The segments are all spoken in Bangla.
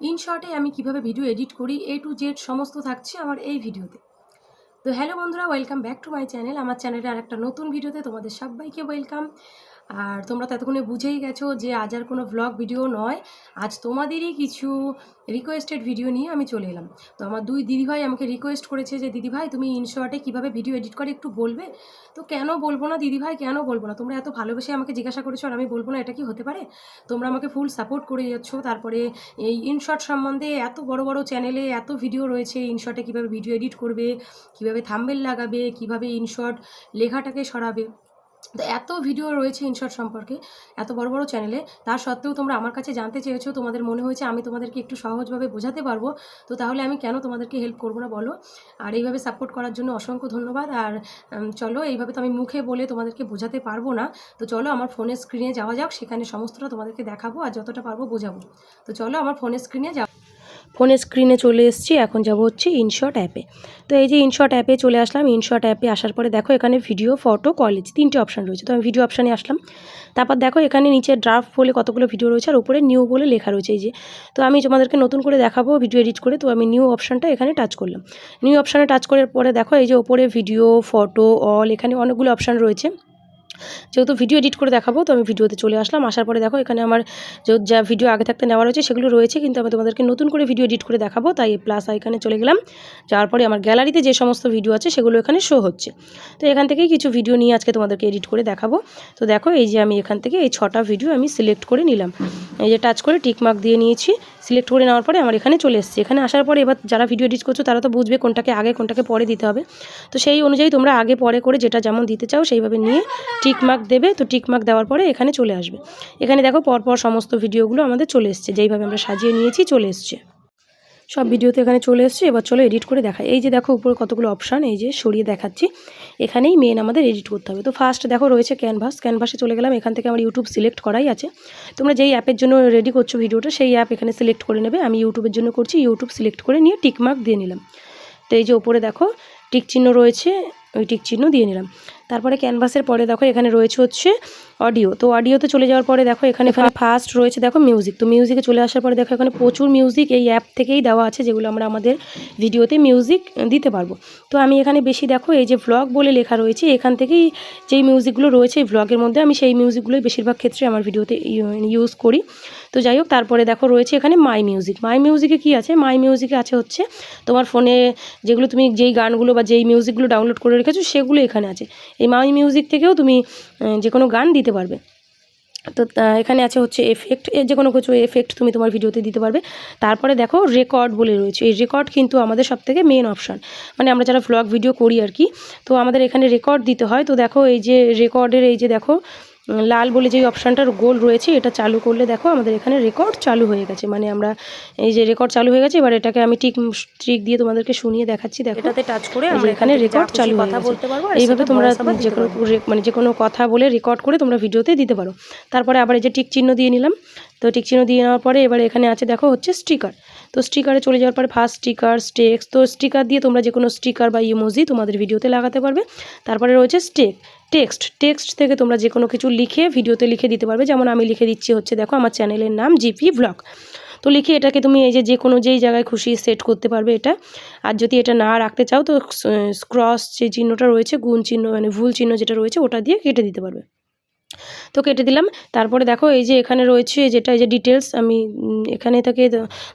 ইনশর্টে আমি কিভাবে ভিডিও এডিট করি A to Z সমস্ত থাকছে আমার এই ভিডিওতে। তো হ্যালো বন্ধুরা, welcome back to my channel. আমার চ্যানেলে আরেকটা নতুন ভিডিওতে তোমাদের সবাইকে ওয়েলকাম। আর তোমরা তো এতক্ষণে বুঝেই গেছো যে আজ আর কোনো ভ্লগ ভিডিও নয়, আজ তোমাদেরই কিছু রিকোয়েস্টেড ভিডিও নিয়ে আমি চলে এলাম। তো আমার দুই দিদিভাই আমাকে রিকোয়েস্ট করেছে যে দিদিভাই তুমি ইনশর্টে কীভাবে ভিডিও এডিট করে একটু বলবে। তো কেন বলবো না দিদিভাই, কেন বলবো না? তোমরা এত ভালোবেসে আমাকে জিজ্ঞাসা করেছো আর আমি বলবো না, এটা কি হতে পারে? তোমরা আমাকে ফুল সাপোর্ট করে যাচ্ছ। তারপরে এই ইনশর্ট সম্বন্ধে এত বড় বড় চ্যানেলে এত ভিডিও রয়েছে, ইনশর্টে কীভাবে ভিডিও এডিট করবে, কীভাবে থাম্বনেল লাগাবে, কীভাবে ইনশর্ট লেখাটাকে সরাবে। তো এত ভিডিও রয়েছে ইনশর্ট সম্পর্কে এত বড় বড় চ্যানেলে, তার সত্ত্বেও তোমরা আমার কাছে জানতে চেয়েছো। তোমাদের মনে হয়েছে আমি তোমাদেরকে একটু সহজভাবে বোঝাতে পারবো, তো তাহলে আমি কেন তোমাদেরকে হেল্প করবো না বলো? আর এইভাবে সাপোর্ট করার জন্য অসংখ্য ধন্যবাদ। আর চলো, এইভাবে তো আমি মুখে বলে তোমাদেরকে বোঝাতে পারবো না। তো চলো আমার ফোনের স্ক্রিনে যাওয়া যাক, সেখানে সমস্তটা তোমাদেরকে দেখাবো আর যতটা পারবো বোঝাবো। তো চলো আমার ফোনের স্ক্রিনে যাও। ফোনের স্ক্রিনে চলে এসেছি, এখন যাব হচ্ছে ইনশর্ট অ্যাপে। তো এই যে ইনশর্ট অ্যাপে চলে আসলাম। ইনশর্ট অ্যাপে আসার পরে দেখো এখানে ভিডিও, ফটো, কলেজ তিনটে অপশান রয়েছে। তো আমি ভিডিও অপশানে আসলাম। তারপর দেখো এখানে নিচে ড্রাফট বলে কতগুলো ভিডিও রয়েছে আর উপরে নিউ বলে লেখা রয়েছে। এই যে, তো আমি তোমাদেরকে নতুন করে দেখাবো ভিডিও এডিট করে, তো আমি নিউ অপশানটা এখানে টাচ করলাম। নিউ অপশানে টাচ করার পরে দেখো এই যে ওপরে ভিডিও, ফটো, অল, এখানে অনেকগুলো অপশান রয়েছে। যেহেতু ভিডিও এডিট করে দেখাবো, তো আমি ভিডিওতে চলে আসলাম। আসার পরে দেখো এখানে আমার যা ভিডিও আগে থাকতে নেওয়া রয়েছে সেগুলো রয়েছে, কিন্তু আমি তোমাদেরকে নতুন করে ভিডিও এডিট করে দেখাবো, তাই প্লাস আইকনে চলে গেলাম। যাওয়ার পরে আমার গ্যালারিতে যে সমস্ত ভিডিও আছে সেগুলো এখানে শো হচ্ছে। তো এখান থেকেই কিছু ভিডিও নিয়ে আজকে তোমাদেরকে এডিট করে দেখাবো। তো দেখো এই যে আমি এখান থেকে এই 6টা ভিডিও আমি সিলেক্ট করে নিলাম। এই যে টাচ করে টিকমার্ক দিয়ে নিয়েছি। সিলেক্ট করে নেওয়ার পরে আমার এখানে চলে এসেছে। এখানে আসার পরে এবার যারা ভিডিও এডিট করছো তারা তো বুঝবে কোনটাকে আগে কোনটাকে পরে দিতে হবে। তো সেই অনুযায়ী তোমরা আগে পরে করে যেটা যেমন দিতে চাও সেইভাবে নিয়ে টিকমার্ক দেবে। তো টিকমার্ক দেওয়ার পরে এখানে চলে আসবে। এখানে দেখো পরপর সমস্ত ভিডিওগুলো আমাদের চলে এসছে, যেইভাবে আমরা সাজিয়ে নিয়েছি চলে এসছে। সব ভিডিওতে এখানে চলে এসছে। এবার চলো এডিট করে দেখাই। এই যে দেখো উপরে কতগুলো অপশান, এই যে সরিয়ে দেখাচ্ছি। এখানেই মেন আমাদের এডিট করতে হবে। তো ফার্স্ট দেখো রয়েছে ক্যানভাস। ক্যানভাসে চলে গেলাম। এখান থেকে আমার ইউটিউব সিলেক্ট করাই আছে। তোমরা যেই অ্যাপের জন্য রেডি করছো ভিডিওটা, সেই অ্যাপ এখানে সিলেক্ট করে নেবে। আমি ইউটিউবের জন্য করছি, ইউটিউব সিলেক্ট করে নিয়ে টিকমার্ক দিয়ে নিলাম। তো এই যে ওপরে দেখো টিক চিহ্ন রয়েছে, ওই টিক চিহ্ন দিয়ে নিলাম। তারপরে ক্যানভাসের পরে দেখো এখানে রয়েছে হচ্ছে অডিও। তো অডিওতে চলে যাওয়ার পরে দেখো এখানে ফার্স্ট রয়েছে দেখো মিউজিক। তো মিউজিকে চলে আসার পরে দেখো এখানে প্রচুর মিউজিক এই অ্যাপ থেকেই দেওয়া আছে, যেগুলো আমরা আমাদের ভিডিওতে মিউজিক দিতে পারবো। তো আমি এখানে বেশি দেখো এই যে ভ্লগ বলে লেখা রয়েছে, এখান থেকেই যেই মিউজিকগুলো রয়েছে এই ভ্লগের মধ্যে, আমি সেই মিউজিকগুলোই বেশিরভাগ ক্ষেত্রে আমার ভিডিওতে ইউজ করি। তো যাই হোক, তারপরে দেখো রয়েছে এখানে মাই মিউজিক। মাই মিউজিকে কী আছে? মাই মিউজিকে আছে হচ্ছে তোমার ফোনে যেগুলো তুমি যেই গানগুলো বা যেই মিউজিকগুলো ডাউনলোড করে রেখেছো সেগুলো এখানে আছে। এই মাই মিউজিক থেকেও তুমি যে কোনো গান দিতে পারবে। তো এখানে আছে হচ্ছে এফেক্ট, যে কোনো কিছু এফেক্ট তুমি তোমার ভিডিওতে দিতে পারবে। তারপরে দেখো রেকর্ড বলে রয়েছে। এই রেকর্ড কিন্তু আমাদের সবথেকে মেন অপশান, মানে আমরা যারা ভ্লগ ভিডিও করি আর কি, তো আমাদের এখানে রেকর্ড দিতে হয়। তো দেখো এই যে রেকর্ডের এই যে দেখো লাল বলে যেই অপশানটার গোল রয়েছে, এটা চালু করলে দেখো আমাদের এখানে রেকর্ড চালু হয়ে গেছে। মানে আমরা এই যে রেকর্ড চালু হয়ে গেছে। এবার এটাকে আমি ট্রিক দিয়ে তোমাদেরকে শুনিয়ে দেখাচ্ছি। দেখো এটাতে টাচ করে আমরা এখানে রেকর্ড চালু কথা বলতে পারবো। এইভাবে তোমরা যে কোনো কথা বলে রেকর্ড করে তোমরা ভিডিওতে দিতে পারো। তারপরে আবার এই যে টিক চিহ্ন দিয়ে নিলাম। তো টিক চিহ্ন দিয়ে নেওয়ার পরে এবার এখানে আছে দেখো হচ্ছে স্টিকার। তো স্টিকারে চলে যাওয়ার পরে ফার্স্ট স্টিকার, টেক্সট। তো স্টিকার দিয়ে তোমরা যে কোনো স্টিকার বা ইমোজি তোমাদের ভিডিওতে লাগাতে পারবে। তারপরে রয়েছে টেক্সট থেকে তোমরা যে কোনো কিছু লিখে ভিডিওতে লিখে দিতে পারবে। যেমন আমি লিখে দিচ্ছি হচ্ছে দেখো আমার চ্যানেলের নাম জিপি ভ্লগ। তো লিখে এটাকে তুমি এই যে কোনো যেই জায়গায় খুশি সেট করতে পারবে এটা। আর যদি এটা না রাখতে চাও তো ক্রস যে চিহ্নটা রয়েছে, গুণ চিহ্ন মানে ভুল চিহ্ন যেটা রয়েছে, ওটা দিয়ে কেটে দিতে পারবে। তো কেটে দিলাম। তারপরে দেখো এই যে এখানে রয়েছে যেটা এই যে ডিটেলস, আমি এখানে থেকে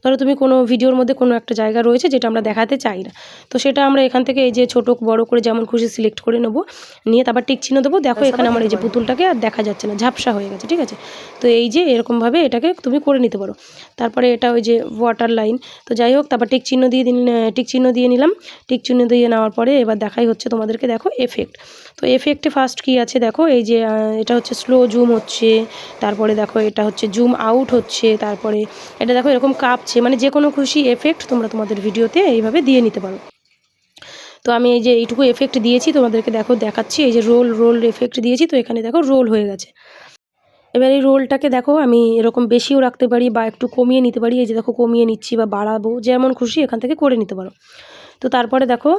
ধরো তুমি কোনো ভিডিওর মধ্যে কোনো একটা জায়গা রয়েছে যেটা আমরা দেখাতে চাই না, তো সেটা আমরা এখান থেকে এই যে ছোটো বড় করে যেমন খুশি সিলেক্ট করে নেবো, নিয়ে তারপর টিক চিহ্ন দেবো। দেখো এখানে আমার এই যে পুতুলটাকে আর দেখা যাচ্ছে না, ঝাপসা হয়ে গেছে, ঠিক আছে। তো এই যে এরকমভাবে এটাকে তুমি করে নিতে পারো। তারপরে এটা ওই যে ওয়াটার লাইন। তো যাই হোক, তারপর টিক চিহ্ন দিয়ে নিলাম। টিক চিহ্ন দিয়ে নেওয়ার পরে এবার দেখাই হচ্ছে তোমাদেরকে দেখো এফেক্ট। তো এফেক্টে ফার্স্ট কী আছে দেখো এই যে এটা হচ্ছে স্লো জুম হচ্ছে। তারপরে দেখো এটা হচ্ছে জুম আউট হচ্ছে। তারপরে এটা দেখো এরকম কাঁপছে। মানে যে কোনো খুশি এফেক্ট তোমরা তোমাদের ভিডিওতে এইভাবে দিয়ে নিতে পারো। তো আমি এই যে এইটুকু এফেক্ট দিয়েছি তোমাদেরকে দেখো দেখাচ্ছি। এই যে রোল এফেক্ট দিয়েছি। তো এখানে দেখো রোল হয়ে গেছে। এবার এই রোলটাকে দেখো আমি এরকম বেশিও রাখতে পারি বা একটু কমিয়ে নিতে পারি। এই যে দেখো কমিয়ে নিচ্ছি বা বাড়াবো, যেমন খুশি এখান থেকে করে নিতে পারো। তো তারপরে দেখো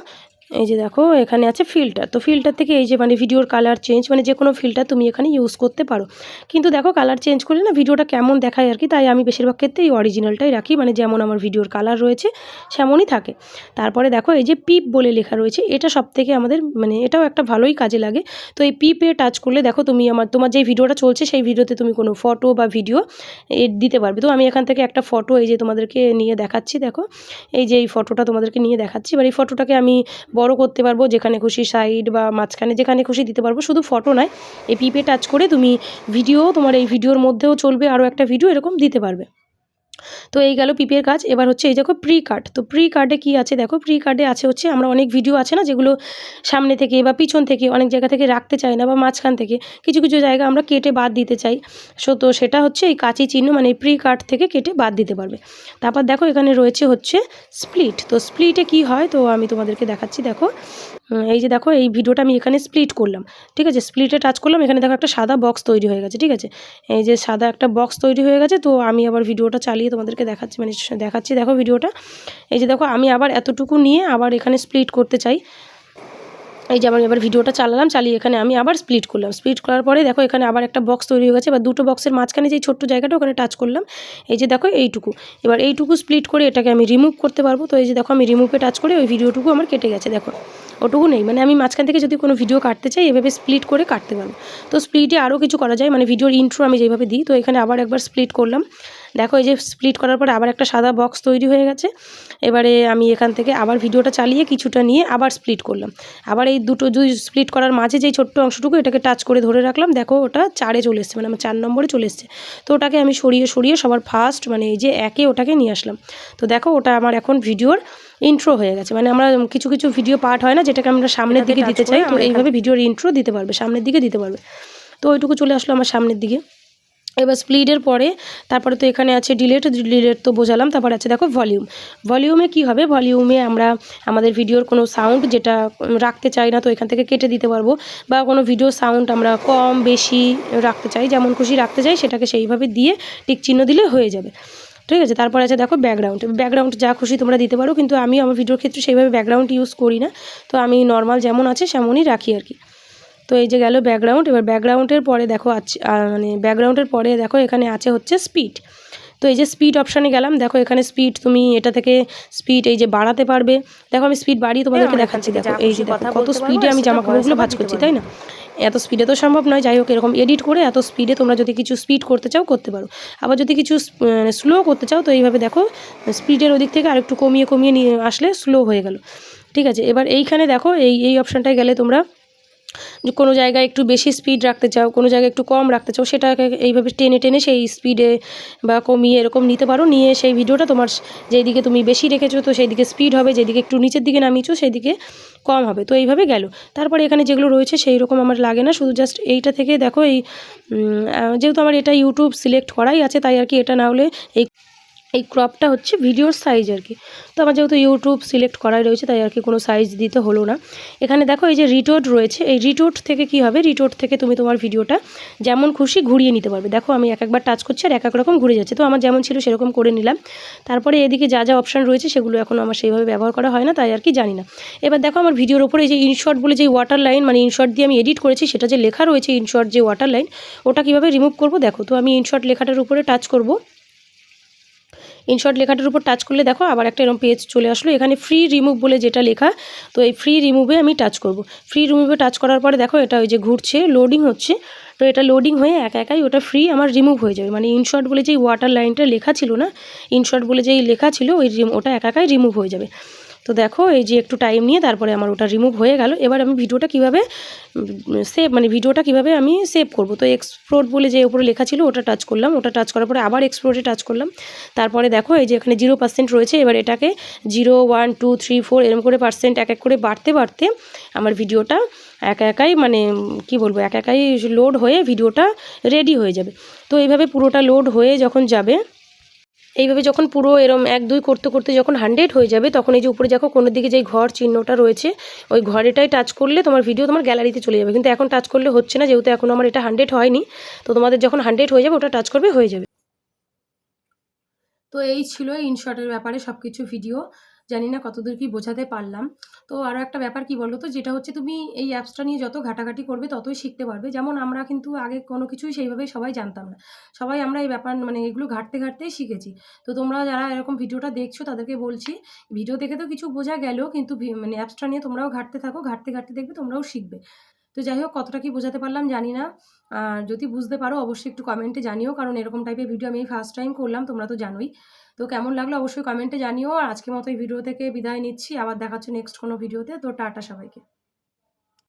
এই যে দেখো এখানে আছে ফিল্টার, তো ফিল্টার থেকে এই যে মানে ভিডিওর কালার চেঞ্জ, মানে যে কোনো ফিল্টার তুমি এখানে ইউজ করতে পারো। কিন্তু দেখো কালার চেঞ্জ করলে না ভিডিওটা কেমন দেখায় আর কি, তাই আমি বেশিরভাগ ক্ষেত্রে এই অরিজিনালটাই রাখি, মানে যেমন আমার ভিডিওর কালার রয়েছে সেমনই থাকে। তারপরে দেখো এই যে পিপ বলে লেখা রয়েছে, এটা সব থেকে আমাদের মানে এটাও একটা ভালোই কাজে লাগে। তো এই পিপে টাচ করলে দেখো তুমি তোমার যে ভিডিওটা চলছে সেই ভিডিওতে তুমি কোনো ফটো বা ভিডিও দিতে পারবে। তো আমি এখান থেকে একটা ফটো এই যে তোমাদেরকে নিয়ে দেখাচ্ছি, দেখো এই যে এই ফটোটা তোমাদেরকে নিয়ে দেখাচ্ছি। এবার এই ফটোটাকে আমি বড় করতে পারবো, যেখানে খুশি সাইড বা মাঝখানে যেখানে খুশি দিতে পারবো। শুধু ফটো নয়, এই পিপে টাচ করে তুমি ভিডিও, তোমার এই ভিডিওর মধ্যেও চলবে আরও একটা ভিডিও, এরকম দিতে পারবে। তো এই গেল পিপের কাজ। এবার হচ্ছে এই দেখো প্রি কাট, তো প্রি কার্ডে কী আছে দেখো, প্রি কার্ডে আছে হচ্ছে আমরা অনেক ভিডিও আছে না যেগুলো সামনে থেকে বা পিছন থেকে অনেক জায়গা থেকে রাখতে চাই না, বা মাঝখান থেকে কিছু কিছু জায়গা আমরা কেটে বাদ দিতে চাই। তো সেটা হচ্ছে এই কাঁচি চিহ্ন মানে এই প্রি কাট থেকে কেটে বাদ দিতে পারবে। তারপর দেখো এখানে রয়েছে হচ্ছে স্প্লিট, তো স্প্লিটে কি হয় তো আমি তোমাদেরকে দেখাচ্ছি। দেখো এই যে দেখো এই ভিডিওটা আমি এখানে স্প্লিট করলাম, ঠিক আছে, স্প্লিটে টাচ করলাম, এখানে দেখো একটা সাদা বক্স তৈরি হয়ে গেছে, ঠিক আছে, এই যে সাদা একটা বক্স তৈরি হয়ে গেছে। তো আমি আবার ভিডিওটা চালিয়ে তোমাদেরকে দেখাচ্ছি, মানে দেখাচ্ছি দেখো ভিডিওটা। এই যে দেখো আমি আবার এতটুকু নিয়ে আবার এখানে স্প্লিট করতে চাই। এই যে আমি এবার ভিডিওটা চালালাম, চালিয়ে এখানে আমি আবার স্প্লিট করলাম, স্প্লিট করার পরে দেখো এখানে আবার একটা বক্স তৈরি হয়ে গেছে। এবার দুটো বক্সের মাঝখানে যেই ছোট্ট জায়গাটা ওখানে টাচ করলাম, এই যে দেখো এইটুকু। এবার এইটুকু স্প্লিট করে এটাকে আমি রিমুভ করতে পারবো। তো এই যে দেখো আমি রিমুভে টাচ করে ওই ভিডিওটুকু আমার কেটে গেছে, দেখো ওটুকু নেই, মানে আমি মাঝখান থেকে যদি কোনো ভিডিও কাটতে চাই এভাবে স্প্লিট করে কাটতে পারবো। তো স্প্লিটে আরও কিছু করা যায়, মানে ভিডিওর ইন্ট্রো আমি যেভাবে দিই। তো এখানে আবার একবার স্প্লিট করলাম, দেখো এই যে স্প্লিট করার পরে আবার একটা সাদা বক্স তৈরি হয়ে গেছে। এবারে আমি এখান থেকে আবার ভিডিওটা চালিয়ে কিছুটা নিয়ে আবার স্প্লিট করলাম, আবার এই দুই স্প্লিট করার মাঝে যেই ছোট্ট অংশটুকু এটাকে টাচ করে ধরে রাখলাম, দেখো ওটা 4-এ চলে এসছে, মানে আমার 4 নম্বরে চলে এসছে। তো ওটাকে আমি সরিয়ে সরিয়ে সবার ফার্স্ট মানে এই যে 1-এ ওটাকে নিয়ে আসলাম। তো দেখো ওটা আমার এখন ভিডিওর ইন্ট্রো হয়ে গেছে, মানে আমরা কিছু কিছু ভিডিও পার্ট হয় না যেটাকে আমরা সামনের দিকে দিতে চাই, তো এইভাবে ভিডিওর ইন্ট্রো দিতে পারবে, সামনের দিকে দিতে পারবে। তো ওইটুকু চলে আসলো আমার সামনের দিকে। এবার স্প্লিটের পরে তারপরে তো এখানে আছে ডিলেট তো বোঝালাম। তারপর আছে দেখো ভলিউমে কি হবে, ভলিউমে আমরা আমাদের ভিডিওর কোনো সাউন্ড যেটা রাখতে চাই না তো এখান থেকে কেটে দিতে পারবো, বা কোনো ভিডিও সাউন্ড আমরা কম বেশি রাখতে চাই, যেমন খুশি রাখতে চাই সেটাকে সেইভাবে দিয়ে টিক চিহ্ন দিলে হয়ে যাবে, ঠিক আছে। তারপর আছে দেখো ব্যাকগ্রাউন্ড যা খুশি তোমরা দিতে পারো, কিন্তু আমি আমার ভিডিওর ক্ষেত্রে সেইভাবে ব্যাকগ্রাউন্ড ইউজ করি না, তো আমি নর্মাল যেমন আছে সেমনই রাখি আর কি। তো এই যে গেল ব্যাকগ্রাউন্ড। এবার ব্যাকগ্রাউন্ডের পরে দেখো আছে মানে ব্যাকগ্রাউন্ডের পরে দেখো এখানে আছে হচ্ছে স্পিড। তো এই যে স্পিড অপশানে গেলাম, দেখো এখানে স্পিড তুমি এটা থেকে স্পিড এই যে বাড়াতে পারবে। দেখো আমি স্পিড বাড়িয়ে তোমাদেরকে দেখাচ্ছি, দেখো এই যে দেখো কত স্পিডে আমি জামা কাপড়গুলো ভাঁজ করছি, তাই না? এত স্পিডে তো সম্ভব নয়, যাই হোক এরকম এডিট করে এত স্পিডে তোমরা যদি কিছু স্পিড করতে চাও করতে পারো, আবার যদি কিছু স্লো করতে চাও তো এইভাবে দেখো স্পিডের ওদিক থেকে আরেকটু কমিয়ে কমিয়ে নিয়ে আসলে স্লো হয়ে গেল, ঠিক আছে। এবার এইখানে দেখো এই অপশানটায় গেলে তোমরা যে কোনো জায়গায় একটু বেশি স্পিড রাখতে চাও, কোনো জায়গায় একটু কম রাখতে চাও, সেটাকে এইভাবে টেনে টেনে সেই স্পিডে বা কমিয়ে এরকম নিতে পারো, নিয়ে সেই ভিডিওটা তোমার যেই দিকে তুমি বেশি রেখেছো তো সেই দিকে স্পিড হবে, যেদিকে একটু নিচের দিকে নামিয়েছো সেই দিকে কম হবে। তো এইভাবে গেল। তারপরে এখানে যেগুলো রয়েছে সেই রকম আমার লাগে না, শুধু জাস্ট এইটা থেকে দেখো যেহেতু আমার এটা ইউটিউব সিলেক্ট করাই আছে তাই আর কি, এটা না হলে এই ক্রপটা হচ্ছে ভিডিওর সাইজ আর কি। তো আমার যেহেতু ইউটিউব সিলেক্ট করাই রয়েছে তাই আর কি কোনো সাইজ দিতে হলো না। এখানে দেখো এই যে রিটোট রয়েছে, এই রিটোট থেকে কি হবে, রিটোট থেকে তুমি তোমার ভিডিওটা যেমন খুশি ঘুরিয়ে নিতে পারবে। দেখো আমি একবার টাচ করছি আর এক রকম ঘুরে যাচ্ছে, তো আমার যেমন ছিল সেরকম করে নিলাম। তারপরে এদিকে যা যা অপশান রয়েছে সেগুলো এখন আমার সেইভাবে ব্যবহার করা হয় না তাই আর কি জানি না। এবার দেখো আমার ভিডিওর ওপরে এই যে ইনশর্ট বলে যে ওয়াটার লাইন, মানে ইনশর্ট দিয়ে আমি এডিট করেছি সেটা যে লেখা রয়েছে ইনশর্ট যে ওয়াটার লাইন, ওটা কীভাবে রিমুভ করবো দেখো। তো আমি ইনশর্ট লেখাটার উপরে টাচ করব, ইনশর্ট লেখাটার উপর টাচ করলে দেখো আবার একটা এরকম পেজ চলে আসলো, এখানে ফ্রি রিমুভ বলে যেটা লেখা, তো এই ফ্রি রিমুভে আমি টাচ করব। ফ্রি রিমুভে টাচ করার পরে দেখো এটা ওই যে ঘুরছে লোডিং হচ্ছে, তো এটা লোডিং হয়ে একাই ওটা ফ্রি আমার রিমুভ হয়ে যাবে, মানে ইনশর্ট বলে যেই ওয়াটার লাইনটা লেখা ছিল না, ইনশর্ট বলে যেই লেখা ছিল ওটা একাই রিমুভ হয়ে যাবে। তো দেখো এই যে একটু টাইম নিয়ে তারপরে আমার ওটা রিমুভ হয়ে গেল। এবার আমি ভিডিওটা কীভাবে ভিডিওটা কীভাবে আমি সেভ করব, তো এক্সপোর্ট বলে যে উপরে লেখা ছিল ওটা টাচ করলাম, ওটা টাচ করার পরে আবার এক্সপোর্টে টাচ করলাম। তারপরে দেখো এই যে এখানে 0% রয়েছে, এবার এটাকে 0, 1, 2, 3, 4 এরকম করে পার্সেন্ট এক এক করে বাড়তে বাড়তে আমার ভিডিওটা একাই মানে কি বলবো একাই লোড হয়ে ভিডিওটা রেডি হয়ে যাবে। তো এইভাবে পুরোটা লোড হয়ে যখন যাবে, এইভাবে যখন পুরো এরম 1, 2 করতে করতে যখন 100 হয়ে যাবে তখন এই যে উপরে দেখো কোনোর দিকে যেই ঘর চিহ্নটা রয়েছে ওই ঘরেটাই টাচ করলে তোমার ভিডিও তোমার গ্যালারিতে চলে যাবে, কিন্তু এখন টাচ করলে হচ্ছে না যেহেতু এখন আমার এটা 100 হয়নি। তো তোমাদের যখন 100 হয়ে যাবে ওটা টাচ করবে হয়ে যাবে। তো এই ছিল ইনশর্টের ব্যাপারে সব কিছু ভিডিও। জানি না কতদূর কি বোঝাতে পারলাম। তো আরো একটা ব্যাপার কি বলো তো? যেটা হচ্ছে তুমি এই অ্যাপসটা নিয়ে যত ঘাটাঘাটি করবে ততই শিখতে পারবে। যেমন আমরা কিন্তু আগে কোনো কিছুই সেইভাবে সবাই জানতাম না। সবাই আমরা এই ব্যাপার মানে এগুলো ঘাঁটতে, ঘাঁটতেই শিখেছি। তো তোমরা যারা এরকম ভিডিওটা দেখছো তাদেরকে বলছি, ভিডিও দেখে তো কিছু বোঝা গেল কিন্তু মানে অ্যাপসটা নিয়ে তোমরাও ঘাঁটতে থাকো। ঘাঁটতে, ঘাঁটতে দেখবে তোমরাও শিখবে। তো যাই হোক কতটা কি বোঝাতে পারলাম জানি না। আর যদি বুঝতে পারো অবশ্যই একটু কমেন্টে জানিও। কারণ এরকম টাইপের ভিডিও আমি এই ফার্স্ট টাইম করলাম, তোমরা তো জানোই। তো কেমন লাগলো অবশ্যই কমেন্টে জানিও। আর আজকের মতো এই ভিডিও থেকে বিদায় নিচ্ছি। আবার দেখা হচ্ছে নেক্সট কোনো ভিডিওতে। তো টাটা সবাইকে।